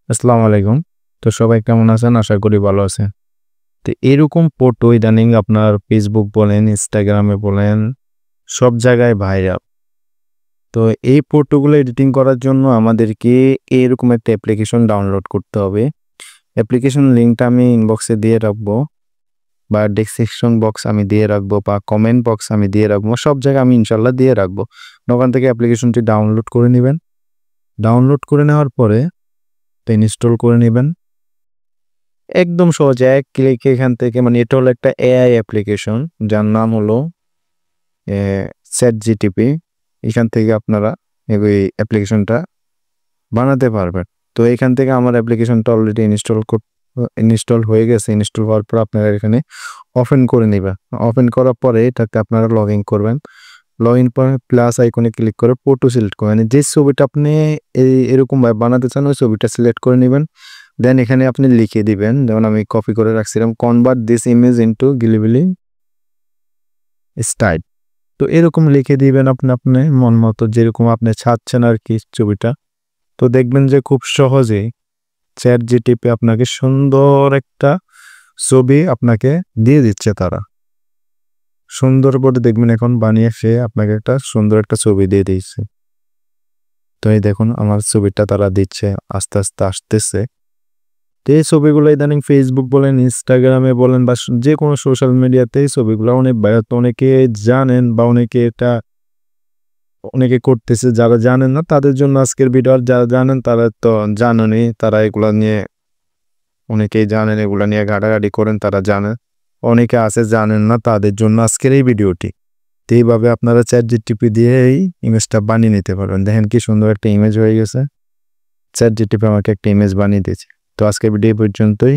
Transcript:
আসসালামু আলাইকুম। তো সবাই কেমন আছেন? আশা করি ভালো আছেন। তো এরকম ফটো ইদানিং আপনার Facebook বলেন, Instagram এ বলেন, সব জায়গায় ভাইরাল। তো এই ফটোগুলো এডিটিং করার জন্য আমাদেরকে এরকম একটা অ্যাপ্লিকেশন ডাউনলোড করতে হবে। অ্যাপ্লিকেশন লিঙ্কটা আমি ইনবক্সে দিয়ে রাখবো বা ডেসক্রিপশন বক্স আমি দিয়ে রাখবো বা কমেন্ট বক্স আমি দিয়ে রাখবো। সব জায়গায় আমি ইনশাআল্লাহ দিয়ে রাখবো। ওখান থেকে অ্যাপ্লিকেশনটি ডাউনলোড করে নিবেন। ডাউনলোড করে নেওয়ার পরে ইনস্টল করে নিবেন। একদম সহজ এক ক্লিকে এখান থেকে এটা হলো একটা এআই অ্যাপ্লিকেশন যার নাম হলো ChatGPT। এখান থেকে আপনারা এই অ্যাপ্লিকেশনটা বানাতে পারবেন। তো এখান থেকে আমার অ্যাপ্লিকেশনটা অলরেডি ইনস্টল হয়ে গেছে। ইনস্টল হওয়ার পর আপনারা এখানে ওপেন করে নিবেন। ওপেন করার পরে এটাতে আপনারা লগ ইন করবেন। লগ ইন পরে প্লাস আইকনে ক্লিক করে ফটো সিলেক্ট করবেন। যে ছবিটা আপনি এরকমভাবে বানাতে চান ওই ছবিটা সিলেক্ট করে নিবেন। দেন এখানে আপনি লিখে দিবেন, যেমন আমি কপি করে রাখছিলাম, convert this image into Ghibli style. তো এরকম লিখে দিবেন আপনি মন মতো যেরকম আপনি চাচ্ছেন আর কি ছবিটা। তো দেখবেন যে খুব সহজেই ChatGPT আপনাকে সুন্দর একটা ছবি আপনাকে দিয়ে দিচ্ছে তারা। সুন্দর করে দেখবেন এখন বানিয়ে সে আপনাকে একটা সুন্দর একটা ছবি দিয়ে দিচ্ছে। তো এই দেখুন আমার ছবিটা তারা দিচ্ছে, আস্তে, আস্তে আসতেছে। তো এই ছবিগুলো ইদানিং Facebook বলেন, Instagram এ বলেন বা যেকোনো সোশ্যাল মিডিয়াতে এই ছবিগুলো অনেক ভাইরাল। তো অনেকে জানেন বা অনেকে করতেছে। যারা জানেন না তাদের জন্য আজকের ভিডিও। আর যারা জানেন তারা তো জানেনই। তারা এগুলা নিয়ে অনেকেই জানেন, এগুলা নিয়ে ঘাটাঘাটি করেন, তারা জানেন। অনেকে আছে জানেন না, তাদের জন্য আজকের এই ভিডিওটি। তো এইভাবে আপনারা ChatGPT দিয়ে এই ইমেজটা বানিয়ে নিতে পারবেন। দেখেন কি সুন্দর একটা ইমেজ হয়ে গেছে। ChatGPT আমাকে একটা ইমেজ বানিয়ে দিয়েছে। তো আজকের ভিডিও পর্যন্তই।